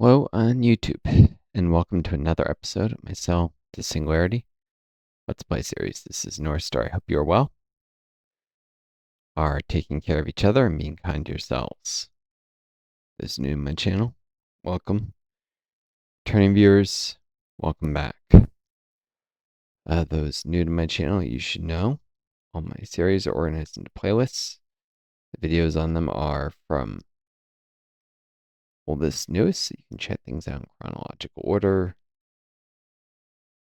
Hello on YouTube, and welcome to another episode of myself, the Singularity Let's Play series. This is Northstar. I hope you are well, are taking care of each other, and being kind to yourselves. Those new to my channel, welcome. Returning viewers, welcome back. Those new to my channel, you should know all my series are organized into playlists. The videos on them are from oldest to newest, so you can check things out in chronological order.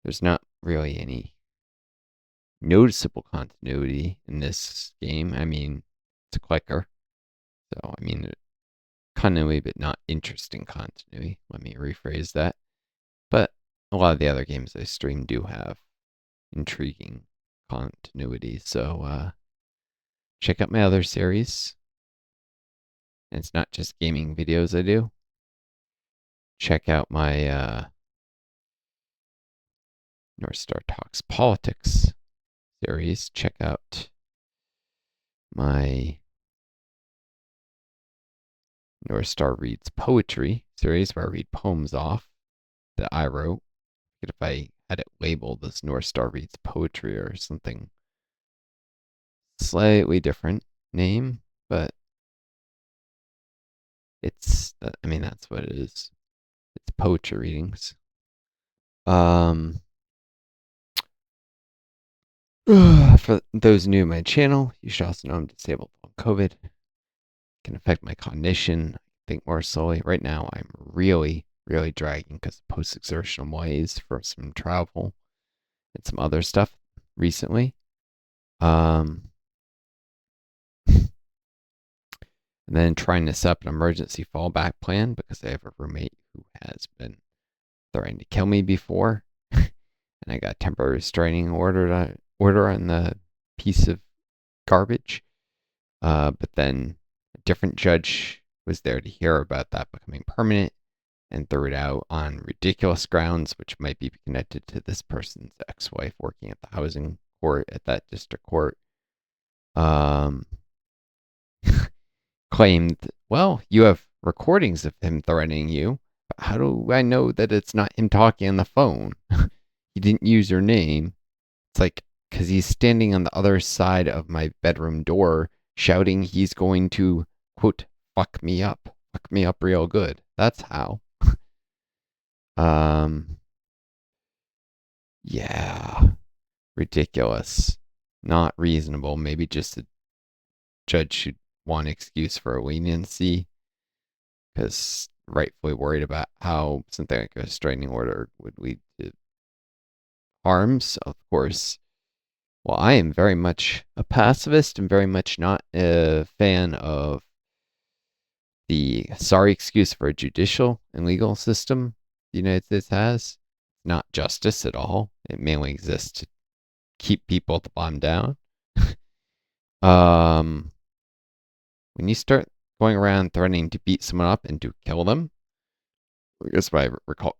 There's not really any noticeable continuity in this game. I mean, it's a clicker. So, I mean, continuity, but not interesting continuity. Let me rephrase that. But a lot of the other games I stream do have intriguing continuity. So, check out my other series. And it's not just gaming videos I do. Check out my Northstar Talks Politics series. Check out my Northstar Reads Poetry series, where I read poems off that I wrote. If I had it labeled as Northstar Reads Poetry or something slightly different name, but I mean, that's what it is. It's poetry readings. For those new to my channel, you should also know I'm disabled from COVID. It can affect my cognition, think more slowly. Right now, I'm really dragging because of post-exertional malaise for some travel and some other stuff recently. And then trying to set up an emergency fallback plan because I have a roommate who has been threatening to kill me before. And I got a temporary restraining order on the piece of garbage. But then a different judge was there to hear about that becoming permanent and threw it out on ridiculous grounds, which might be connected to this person's ex-wife working at the housing court at that district court. Claimed, well, you have recordings of him threatening you. But how do I know that it's not him talking on the phone? He didn't use your name. It's like, because he's standing on the other side of my bedroom door shouting he's going to, quote, fuck me up real good. That's how. Yeah, ridiculous. Not reasonable. Maybe just a judge should want an excuse for a leniency because rightfully worried about how something like a restraining order would lead to harms. Of course, well, I am very much a pacifist and very much not a fan of the sorry excuse for a judicial and legal system the United States has. Not justice at all. It mainly exists to keep people at the bottom down. When you start going around threatening to beat someone up and to kill them, I guess what I recall,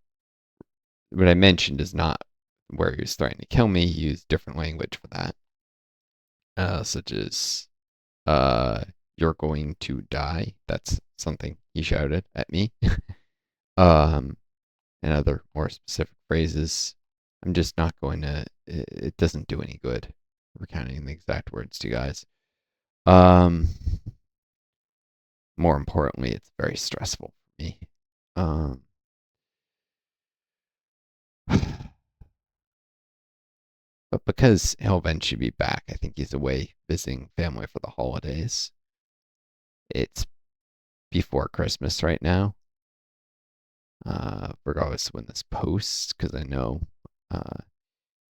what I mentioned is not where he was threatening to kill me. He used different language for that, such as, you're going to die. That's something he shouted at me. And other more specific phrases. I'm just not going to, it doesn't do any good recounting the exact words to you guys. More importantly, it's very stressful for me. But because he'll eventually be back, I think he's away visiting family for the holidays. It's before Christmas right now. Regardless of when this posts, because I know you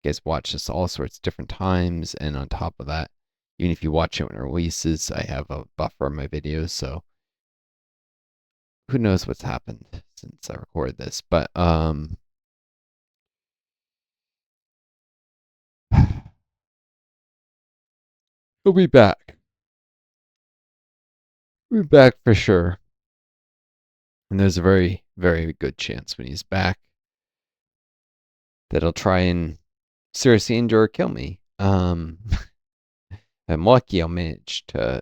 guys watch this all sorts of different times, and on top of that, even if you watch it when it releases, I have a buffer on my videos, so who knows what's happened since I recorded this. But he'll be back. He'll be back for sure. And there's a very good chance when he's back that he'll try and seriously injure or kill me. I'm lucky I'll manage to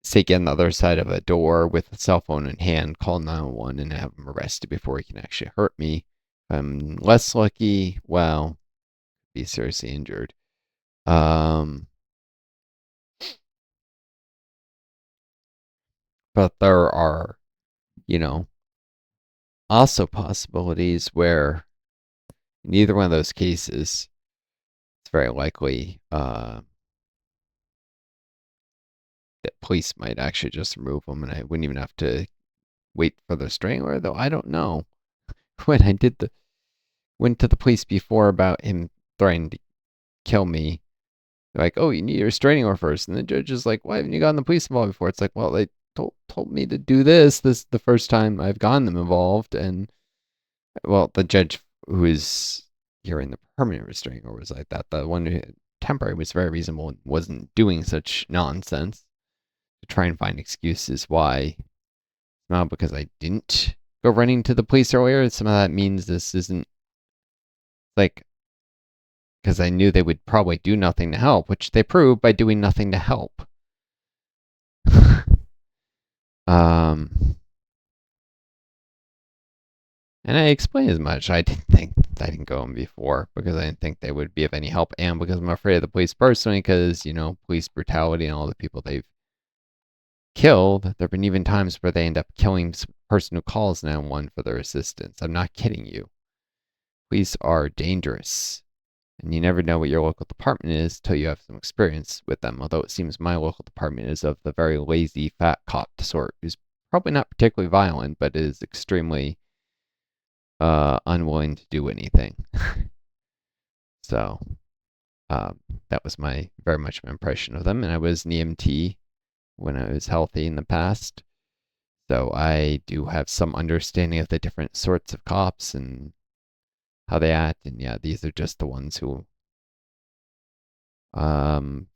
stake on the other side of a door with a cell phone in hand, call 911 and have him arrested before he can actually hurt me. If I'm less lucky, well, be seriously injured. Um, but there are, you know, also possibilities where in either one of those cases, it's very likely that police might actually just remove him, and I wouldn't even have to wait for the strangler. Though I don't know. When I went to the police before about him threatening to kill me, they're like, "Oh, you need a restraining order first," and the judge is like, "Why haven't you gotten the police involved before?" It's like, well, they told me to do this. This is the first time I've gotten them involved, and well, the judge who is hearing the permanent restraining order was like that. The one who temporary was very reasonable and wasn't doing such nonsense to try and find excuses why. Not because I didn't go running to the police earlier. Some of that means this isn't like because I knew they would probably do nothing to help, which they proved by doing nothing to help. um, and I explained as much. I didn't go in before because I didn't think they would be of any help, and because I'm afraid of the police personally, because police brutality and all the people they've killed. There have been even times where they end up killing the person who calls 911 for their assistance. I'm not kidding you. Police are dangerous. And you never know what your local department is till you have some experience with them. Although it seems my local department is of the very lazy, fat cop sort, who's probably not particularly violent, but is extremely unwilling to do anything. So that was my very much my impression of them. And I was an EMT when I was healthy in the past, so I do have some understanding of the different sorts of cops and how they act. And yeah, these are just the ones who Um,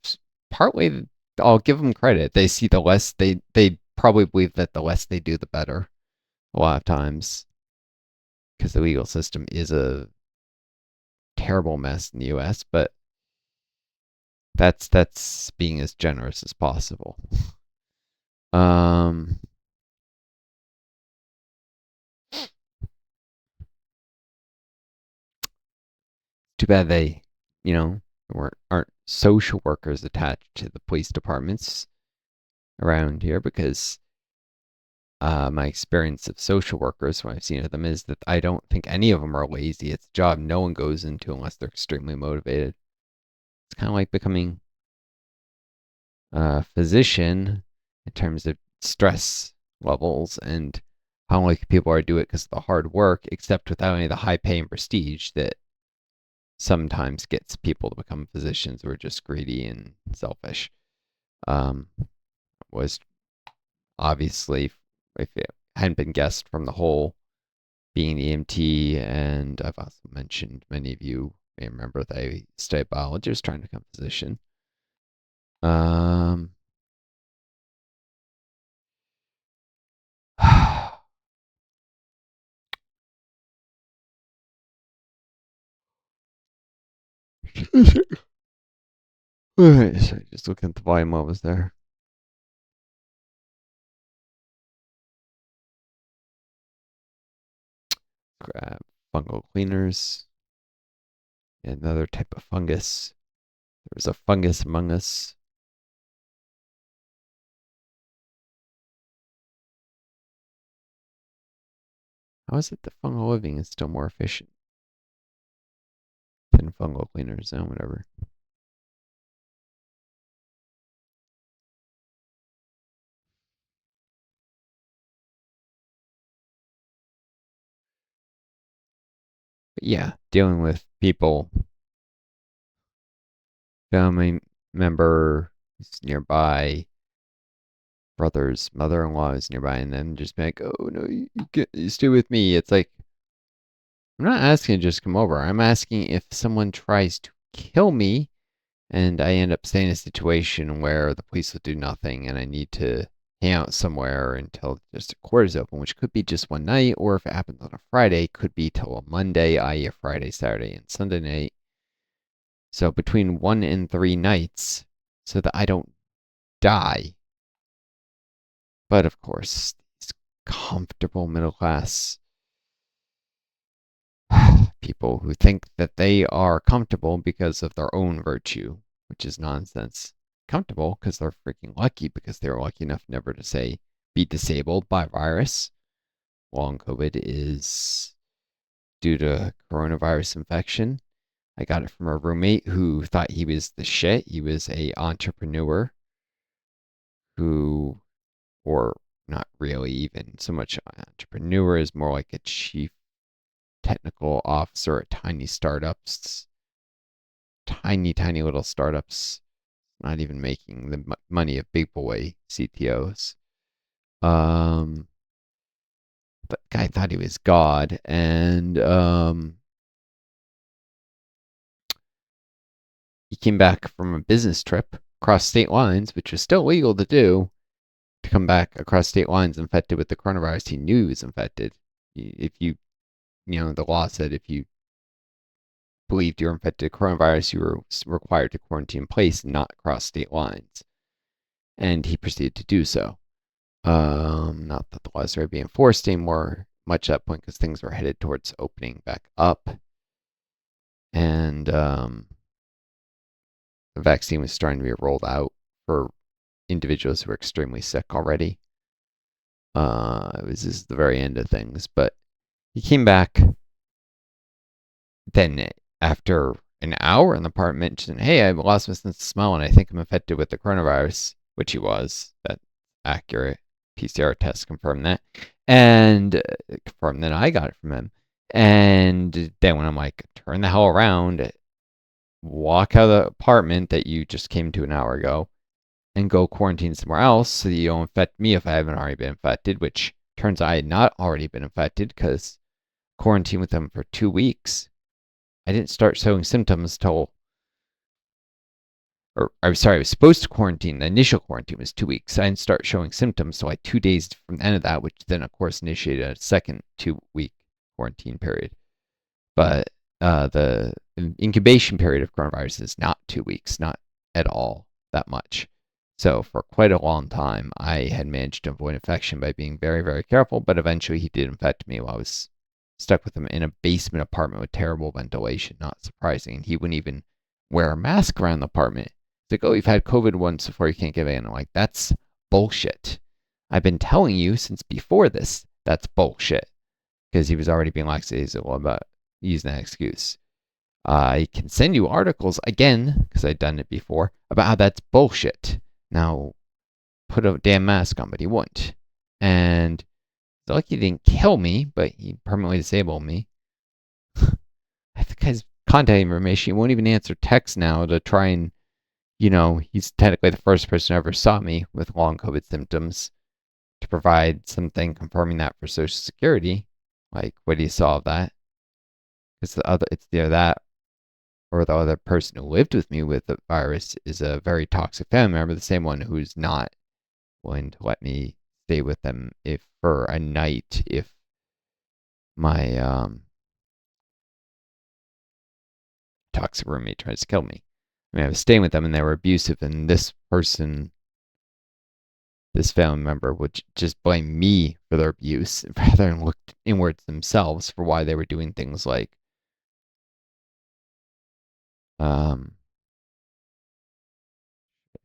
partly, I'll give them credit. They see the less they probably believe that the less they do, the better. A lot of times, because the legal system is a terrible mess in the U.S. But that's being as generous as possible. Um, too bad they, aren't social workers attached to the police departments around here because my experience of social workers, what I've seen of them, is that I don't think any of them are lazy. It's a job no one goes into unless they're extremely motivated. It's kind of like becoming a physician in terms of stress levels and how like people are do it because of the hard work, except without any of the high pay and prestige that sometimes gets people to become physicians who are just greedy and selfish. Um, was obviously, if it hadn't been guessed from the whole being an EMT, and I've also mentioned many of you may remember that I studied biology, was trying to become a physician. Um, Sorry, just looking at the volume levels there. Grab fungal cleaners. Another type of fungus. There was a fungus among us. How is it that fungal living is still more efficient than fungal cleaners? No, whatever. But yeah, dealing with people, family member is nearby, brother's mother-in-law is nearby, and then just be like, "Oh no, you stay with me." It's like I'm not asking to just come over. I'm asking if someone tries to kill me, and I end up staying in a situation where the police will do nothing, and I need to hang out somewhere until just a court is open, which could be just one night, or if it happens on a Friday, could be till a Monday, i.e., a Friday, Saturday, and Sunday night. So between 1 and 3 nights, so that I don't die But of course, these comfortable middle class people who think that they are comfortable because of their own virtue, which is nonsense. Comfortable because they're freaking lucky because they're lucky enough never to say be disabled by virus. Long COVID is due to coronavirus infection. I got it from a roommate who thought he was the shit. He was a entrepreneur who, or not really even so much entrepreneur, is more like a chief technical officer at tiny startups, tiny little startups, not even making the money of big boy CTOs. But guy thought he was God, and he came back from a business trip across state lines, which was still legal to do, to come back across state lines infected with the coronavirus. He knew he was infected. If the law said if you believed you were infected with coronavirus, you were required to quarantine in place and not cross state lines. And he proceeded to do so. Not that the laws are being enforced anymore, much at that point, because things were headed towards opening back up. And the vaccine was starting to be rolled out for individuals who were extremely sick already. This is the very end of things, but he came back then after an hour in the apartment mentioned, hey, I've lost my sense of smell and I think I'm infected with the coronavirus, which he was. That's accurate. PCR test confirmed that. And confirmed that I got it from him. And then when I'm like, turn the hell around, walk out of the apartment that you just came to an hour ago, and go quarantine somewhere else so that you don't infect me if I haven't already been infected, which turns out I had not already been infected because quarantine with them for 2 weeks. I didn't start showing symptoms till, or I'm sorry, I was supposed to quarantine. The initial quarantine was 2 weeks. I didn't start showing symptoms till like 2 days from the end of that, which then, of course, initiated a second 2 week quarantine period. But the incubation period of coronavirus is not 2 weeks, not at all that much. So for quite a long time, I had managed to avoid infection by being very, very careful. But eventually, he did infect me while I was stuck with him in a basement apartment with terrible ventilation. Not surprising. And he wouldn't even wear a mask around the apartment. It's like, oh, you've had COVID once before, you can't get it. And I'm like, that's bullshit. I've been telling you since before this, that's bullshit. Because he was already being lackadaisical about using that excuse. I can send you articles again, because I've done it before, about how that's bullshit. Now, put a damn mask on, but he wouldn't. And it's like he didn't kill me, but he permanently disabled me. I think his contact information, he won't even answer text now to try and, he's technically the first person who ever saw me with long COVID symptoms to provide something confirming that for Social Security. Like, what do you saw of that? It's either that or the other person who lived with me with the virus is a very toxic family member, the same one who's not willing to let me stay with them if for a night if my toxic roommate tries to kill me. I mean, I was staying with them and they were abusive, and this person, this family member, would just blame me for their abuse rather than look inwards themselves for why they were doing things like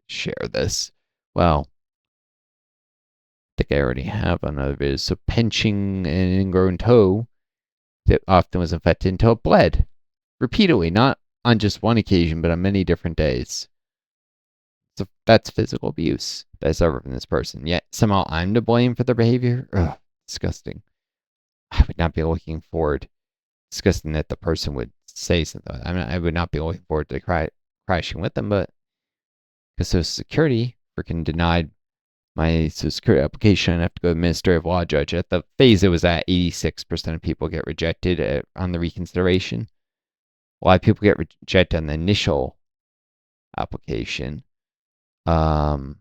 share this. Well, I think I already have another video. So pinching an ingrown toe that often was infected until it bled repeatedly, not on just one occasion, but on many different days. So that's physical abuse that I suffered from this person. Yet somehow I'm to blame for their behavior. Ugh, disgusting. I would not be looking forward. Disgusting that the person would say something. I would not be looking forward to crashing with them, but because Social Security freaking denied my Social Security application, I have to go to the administrative law judge. At the phase it was at, 86% of people get rejected on the reconsideration. A lot of people get rejected on the initial application. I'm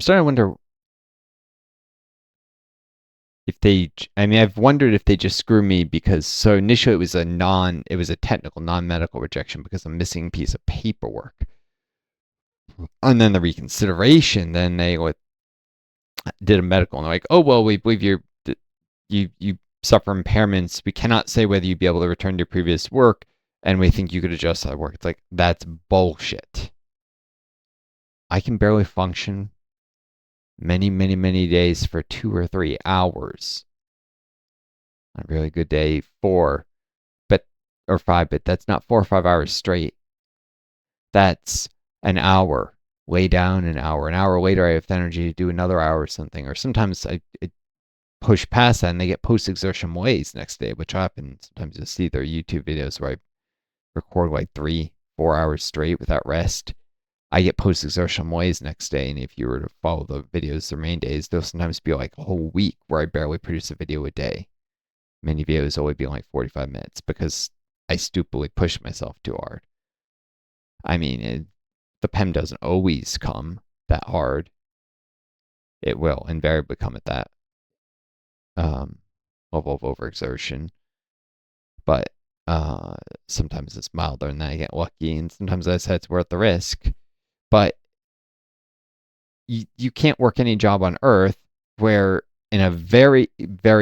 starting to wonder if I've wondered if they just screw me because, so initially it was a technical non-medical rejection because of a missing piece of paperwork. And then the reconsideration, then they would did a medical, and they're like, oh well, we believe you suffer impairments. We cannot say whether you'd be able to return to your previous work, and we think you could adjust that work. It's like, that's bullshit. I can barely function many days for 2 or 3 hours. On a really good day, 4 or 5, but that's not 4 or 5 hours straight. That's an hour. Lay down an hour. An hour later, I have the energy to do another hour or something. Or sometimes I push past that and they get post exertion malaise next day, which happens. Sometimes you'll see their YouTube videos where I record like 3, 4 hours straight without rest. I get post exertion malaise next day, and if you were to follow the videos the main days, there'll sometimes be like a whole week where I barely produce a video a day. Many videos only be like 45 minutes because I stupidly push myself too hard. I mean, the PEM doesn't always come that hard. It will invariably come at that level of overexertion, but sometimes it's milder and then I get lucky, and sometimes I say it's worth the risk. But you can't work any job on earth where in a very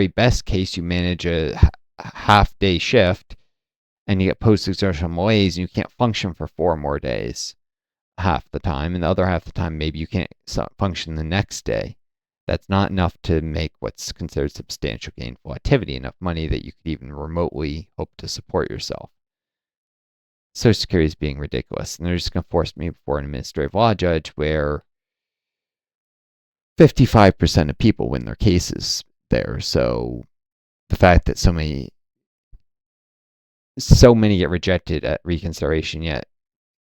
best case you manage a half day shift and you get post exertional malaise and you can't function for 4 more days half the time, and the other half the time maybe you can't function the next day. That's not enough to make what's considered substantial gainful activity enough money that you could even remotely hope to support yourself. Social Security is being ridiculous, and they're just going to force me before an administrative law judge where 55% of people win their cases there. So the fact that so many get rejected at reconsideration yet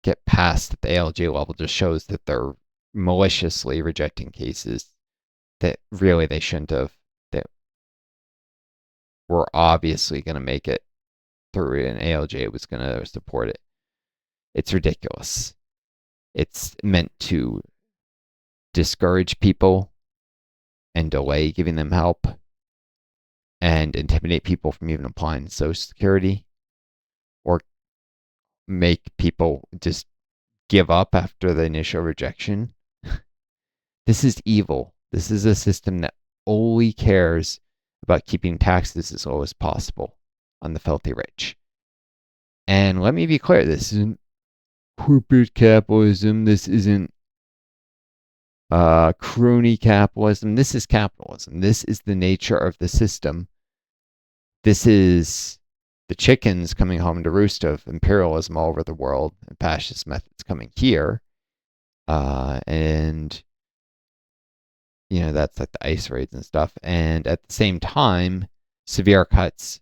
get past at the ALJ level just shows that they're maliciously rejecting cases that really they shouldn't have, that were obviously going to make it through, and ALJ was going to support it. It's ridiculous. It's meant to discourage people and delay giving them help and intimidate people from even applying Social Security, or make people just give up after the initial rejection. This is evil. This is a system that only cares about keeping taxes as low as possible on the filthy rich. And let me be clear, this isn't corporate capitalism. This isn't crony capitalism. This is capitalism. This is the nature of the system. This is the chickens coming home to roost of imperialism all over the world and fascist methods coming here. And that's like the ice raids and stuff. And at the same time, severe cuts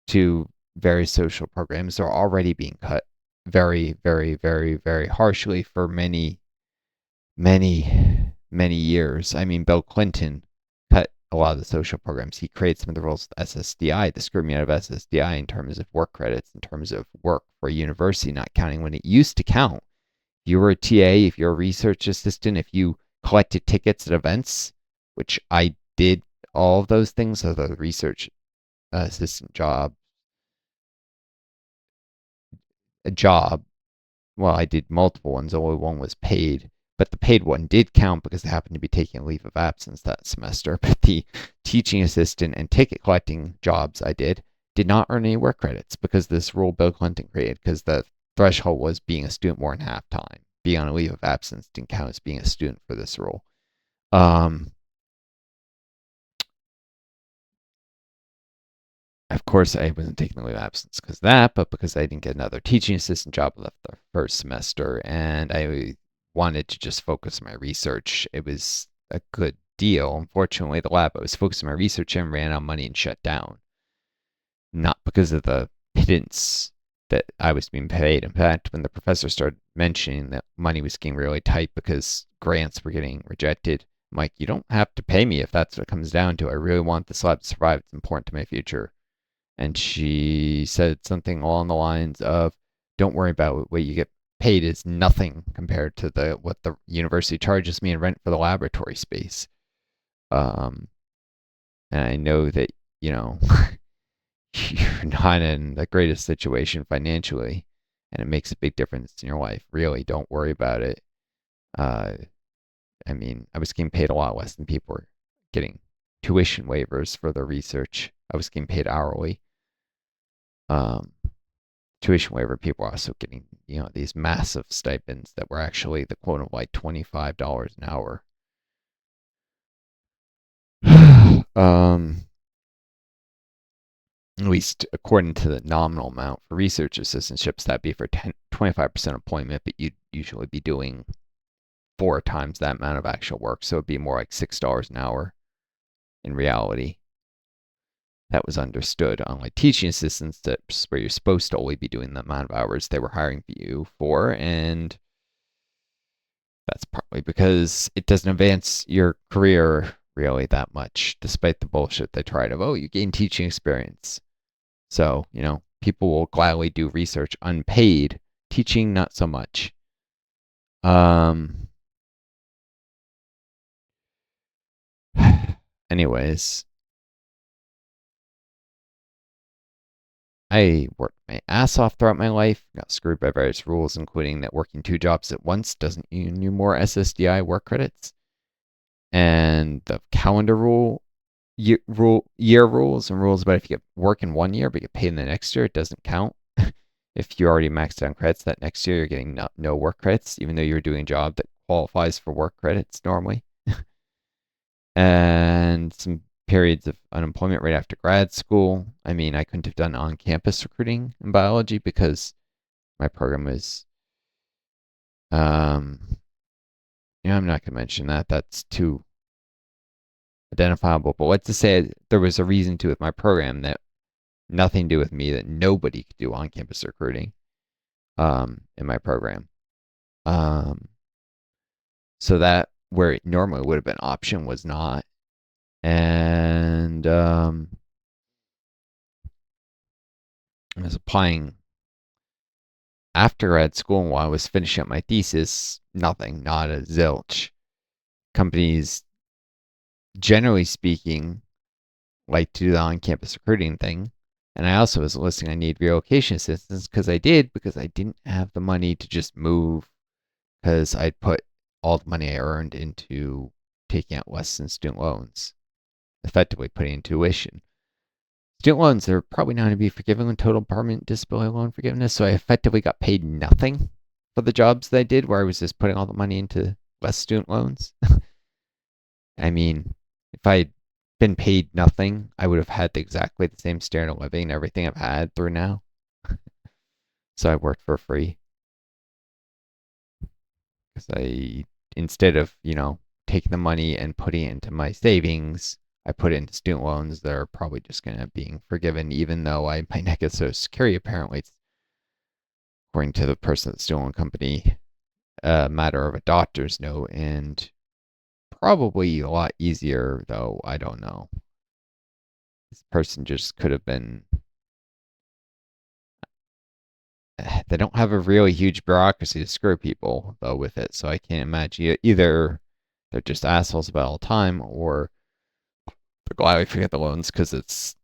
to various social programs are already being cut very, very, very, very harshly for many years. I mean, Bill Clinton cut a lot of the social programs. He created some of the rules of SSDI, the screw me out of SSDI in terms of work credits, in terms of work for a university not counting when it used to count. If you were a TA, if you're a research assistant, if you collected tickets at events, which I did all of those things, so the research assistant job, well, I did multiple ones, only one was paid, but the paid one did count because I happened to be taking a leave of absence that semester. But the teaching assistant and ticket collecting jobs I did not earn any work credits because this rule Bill Clinton created, because the threshold was being a student more than half time. Being on a leave of absence didn't count as being a student for this rule. Of course, I wasn't taking the leave of absence because of that, but because I didn't get another teaching assistant job left the first semester, and I wanted to just focus on my research. It was a good deal. Unfortunately, the lab I was focusing on my research in ran out of money and shut down. Not because of the pittance that I was being paid. In fact, when the professor started mentioning that money was getting really tight because grants were getting rejected, I'm like, you don't have to pay me if that's what it comes down to. I really want this lab to survive. It's important to my future. And she said something along the lines of, don't worry about what you get paid is nothing compared to what the university charges me in rent for the laboratory space. And I know that, you're not in the greatest situation financially, and it makes a big difference in your life. Really, don't worry about it. I mean, I was getting paid a lot less than people were getting tuition waivers for their research. I was getting paid hourly. Um, Tuition waiver people are also getting, these massive stipends that were actually the equivalent of like $25 an hour. At least according to the nominal amount for research assistantships, that'd be for 25% employment, but you'd usually be doing 4 times that amount of actual work. So it'd be more like $6 an hour in reality. That was understood. Unlike teaching assistants, that's where you're supposed to only be doing the amount of hours they were hiring you for. And that's partly because it doesn't advance your career really that much, despite the bullshit they try to, oh, you gain teaching experience. So, people will gladly do research unpaid, teaching not so much. Um, Anyways, I worked my ass off throughout my life, got screwed by various rules, including that working 2 jobs at once doesn't earn you more SSDI work credits, and the calendar year rules and rules about if you get work in one year but get paid in the next year, it doesn't count. If you already maxed out credits that next year, you're getting no work credits, even though you're doing a job that qualifies for work credits normally. And some periods of unemployment right after grad school. I mean, I couldn't have done on campus recruiting in biology because my program was, I'm not going to mention that. That's too identifiable. But let's just say there was a reason to with my program that nothing to do with me, that nobody could do on campus recruiting in my program. So that where it normally would have been option was not. And I was applying after grad school, and while I was finishing up my thesis, nothing, not a zilch. Companies, generally speaking, like to do the on campus recruiting thing. And I also was listing I need relocation assistance because I didn't have the money to just move because I'd put all the money I earned into taking out less than student loans, effectively putting in tuition. Student loans are probably not going to be forgiven with total permanent disability loan forgiveness, so I effectively got paid nothing for the jobs that I did where I was just putting all the money into less student loans. I mean, if I'd been paid nothing, I would have had exactly the same standard of living and everything I've had through now. So I worked for free because instead of, taking the money and putting it into my savings, I put it into student loans that are probably just going to be forgiven, even though I might not get Social Security. Apparently, it's, according to the person at the student loan company, a matter of a doctor's note, and probably a lot easier, though. I don't know. This person just could have been. They don't have a really huge bureaucracy to screw people, though, with it, so I can't imagine either they're just assholes about all the time, or they're glad we forget the loans because it's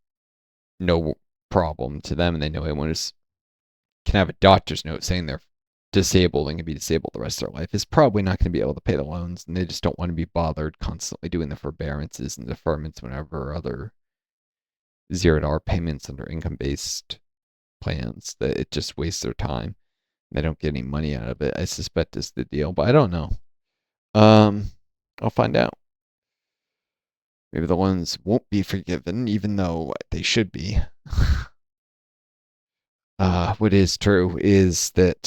no problem to them and they know anyone can have a doctor's note saying they're disabled and can be disabled the rest of their life is probably not going to be able to pay the loans, and they just don't want to be bothered constantly doing the forbearances and deferments whenever other $0 payments under income-based plans. That it just wastes their time. They don't get any money out of it. I suspect is the deal, but I don't know. I'll find out. Maybe the loans won't be forgiven, even though they should be. What is true is that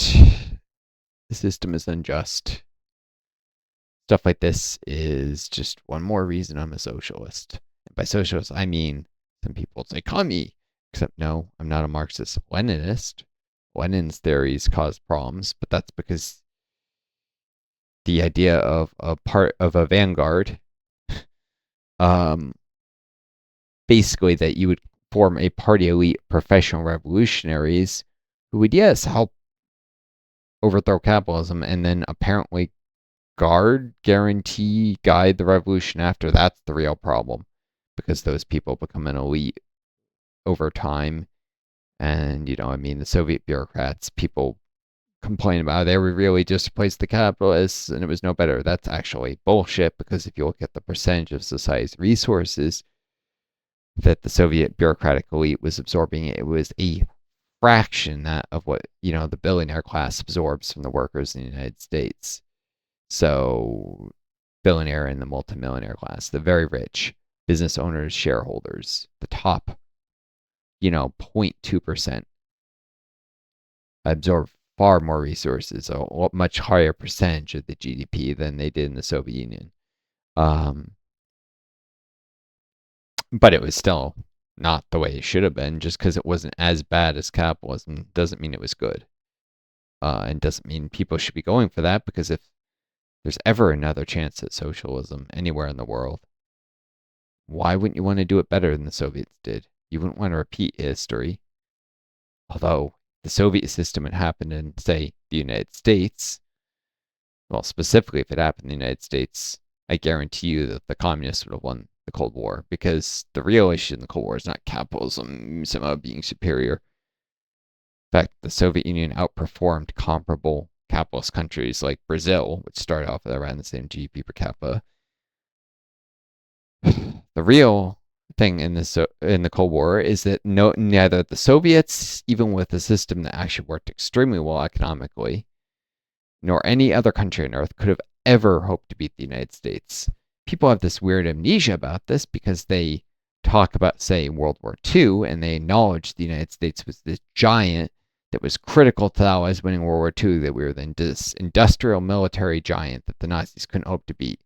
the system is unjust. Stuff like this is just one more reason I'm a socialist. And by socialist, I mean some people say commie, except no, I'm not a Marxist Leninist. Lenin's theories cause problems, but that's because the idea of a part of a vanguard, um, basically that you would form a party elite professional revolutionaries who would, yes, help overthrow capitalism and then apparently guide the revolution after. That's the real problem, because those people become an elite over time. And, the Soviet bureaucrats, people complain about they were really just replaced the capitalists and it was no better. That's actually bullshit because if you look at the percentage of society's resources that the Soviet bureaucratic elite was absorbing, it was a fraction that of what the billionaire class absorbs from the workers in the United States. So billionaire and the multimillionaire class, the very rich, business owners, shareholders, the top 0.2% absorb far more resources, a much higher percentage of the GDP than they did in the Soviet Union. But it was still not the way it should have been. Just because it wasn't as bad as capitalism doesn't mean it was good. And doesn't mean people should be going for that, because if there's ever another chance at socialism anywhere in the world, why wouldn't you want to do it better than the Soviets did? You wouldn't want to repeat history. Although the Soviet system had happened in, say, the United States, well, specifically if it happened in the United States, I guarantee you that the communists would have won the Cold War, because the real issue in the Cold War is not capitalism somehow being superior. In fact, the Soviet Union outperformed comparable capitalist countries like Brazil, which started off with around the same GDP per capita. The real thing in the Cold War is that neither the Soviets, even with a system that actually worked extremely well economically, nor any other country on earth could have ever hoped to beat the United States. People have this weird amnesia about this because they talk about, say, World War II, and they acknowledge the United States was this giant that was critical to the Allies winning World War II, that we were this industrial military giant that the Nazis couldn't hope to beat.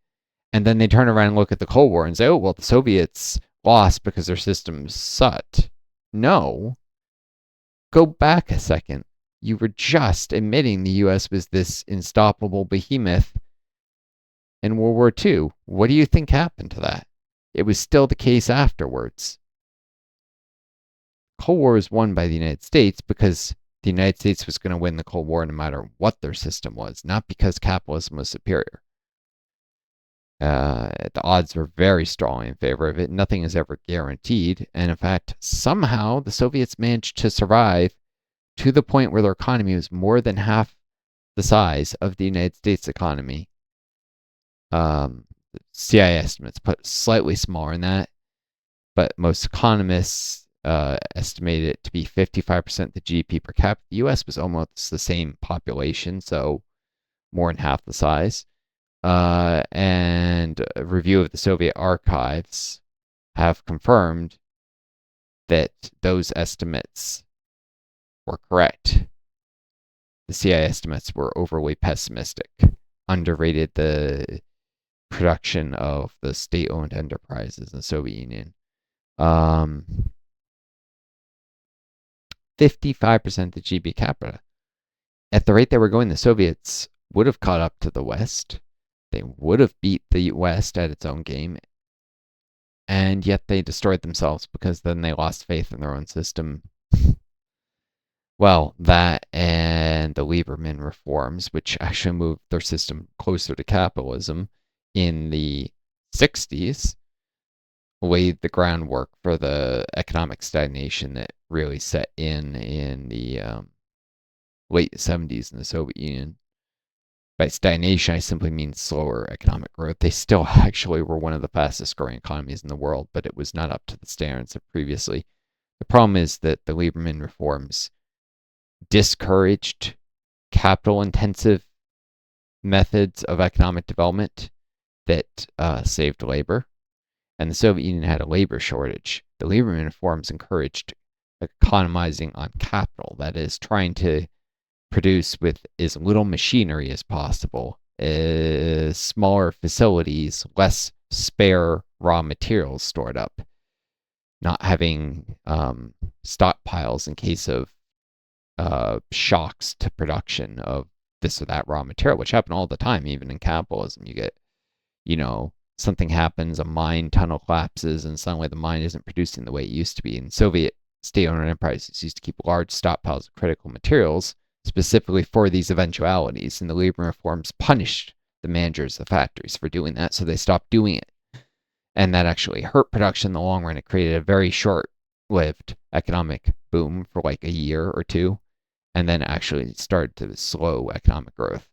And then they turn around and look at the Cold War and say, oh, well, the Soviets lost because their systems sucked. No. Go back a second. You were just admitting the U.S. was this unstoppable behemoth in World War II. What do you think happened to that? It was still the case afterwards. Cold War was won by the United States because the United States was going to win the Cold War no matter what their system was, not because capitalism was superior. The odds were very strongly in favor of it. Nothing is ever guaranteed. And in fact, somehow the Soviets managed to survive to the point where their economy was more than half the size of the United States economy. CIA estimates put slightly smaller than that, but most economists estimate it to be 55% the GDP per capita. The U.S. was almost the same population, so more than half the size. And a review of the Soviet archives have confirmed that those estimates were correct. The CIA estimates were overly pessimistic, underrated the production of the state-owned enterprises in the Soviet Union. 55% of the GDP capita. At the rate they were going, the Soviets would have caught up to the West. They would have beat the West at its own game. And yet they destroyed themselves because then they lost faith in their own system. Well, that and the Lieberman reforms, which actually moved their system closer to capitalism in the 60s, laid the groundwork for the economic stagnation that really set in the late 70s in the Soviet Union. By stagnation, I simply mean slower economic growth. They still actually were one of the fastest growing economies in the world, but it was not up to the standards of previously. The problem is that the Lieberman reforms discouraged capital-intensive methods of economic development that saved labor, and the Soviet Union had a labor shortage. The Lieberman reforms encouraged economizing on capital, that is, trying to produce with as little machinery as possible, smaller facilities, less spare raw materials stored up, not having stockpiles in case of shocks to production of this or that raw material, which happen all the time, even in capitalism. You get, something happens, a mine tunnel collapses, and suddenly the mine isn't producing the way it used to be. And Soviet state-owned enterprises used to keep large stockpiles of critical materials specifically for these eventualities, and the labor reforms punished the managers of the factories for doing that, so they stopped doing it. And that actually hurt production in the long run. It created a very short-lived economic boom for like a year or two, and then actually started to slow economic growth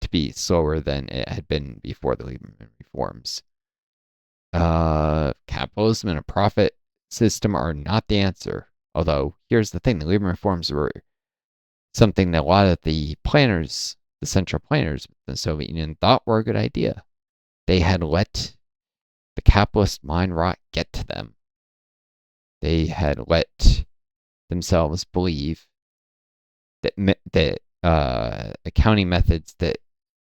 to be slower than it had been before the Lieberman reforms. Capitalism and a profit system are not the answer. Although, here's the thing, the Lieberman reforms were something that a lot of the planners, the central planners of the Soviet Union, thought were a good idea. They had let the capitalist mind rot get to them. They had let themselves believe that accounting methods that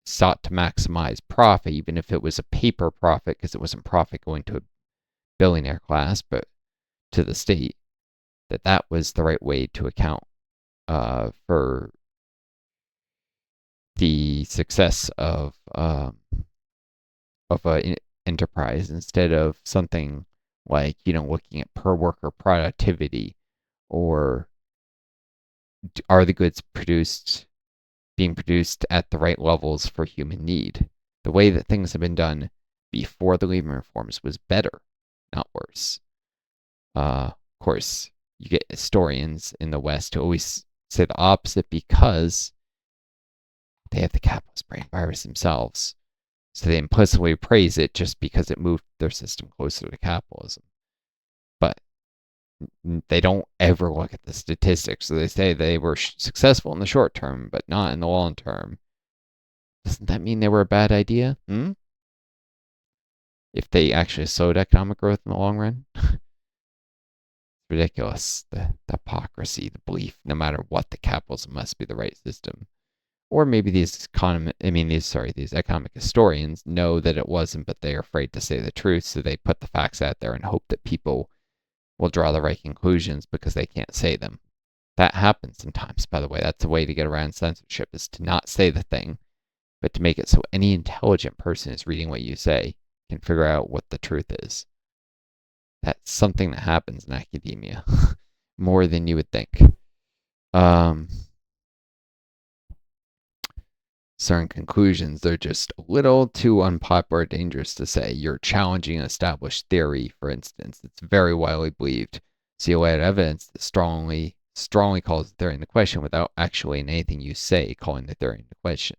sought to maximize profit, even if it was a paper profit, because it wasn't profit going to a billionaire class, but to the state, that was the right way to account for the success of an enterprise instead of something like looking at per worker productivity or are the goods being produced at the right levels for human need. The way that things have been done before the Lieberman reforms was better, not worse. Of course, you get historians in the West who always say the opposite because they have the capitalist brain virus themselves. So they implicitly praise it just because it moved their system closer to capitalism. But they don't ever look at the statistics. So they say they were successful in the short term, but not in the long term. Doesn't that mean they were a bad idea? If they actually slowed economic growth in the long run? Ridiculous. The hypocrisy, the belief, no matter what, the capitalism must be the right system. Or maybe these economic historians know that it wasn't, but they're afraid to say the truth, so they put the facts out there and hope that people will draw the right conclusions because they can't say them. That happens sometimes, by the way. That's a way to get around censorship, is to not say the thing, but to make it so any intelligent person is reading what you say can figure out what the truth is. That's something that happens in academia more than you would think. Certain conclusions, they're just a little too unpopular or dangerous to say. You're challenging an established theory, for instance. It's very widely believed. So you lay out evidence that strongly calls the theory into question without actually in anything you say calling the theory into question.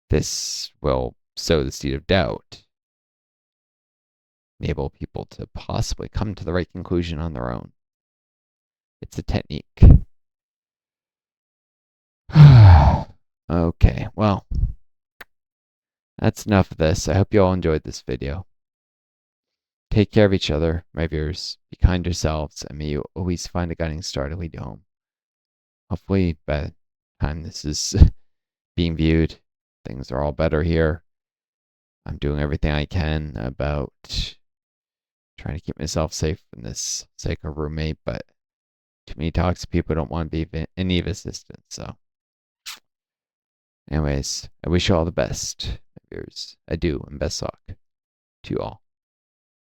This will sow the seed of doubt, enable people to possibly come to the right conclusion on their own. It's a technique. Okay, well, that's enough of this. I hope you all enjoyed this video. Take care of each other, my viewers. Be kind to yourselves, and may you always find a guiding star to lead you home. Hopefully, by the time this is being viewed, things are all better here. I'm doing everything I can about trying to keep myself safe from this psycho roommate, but too many toxic people don't want to be any of assistance. So, anyways, I wish you all the best, my viewers. I do, and best luck to you all.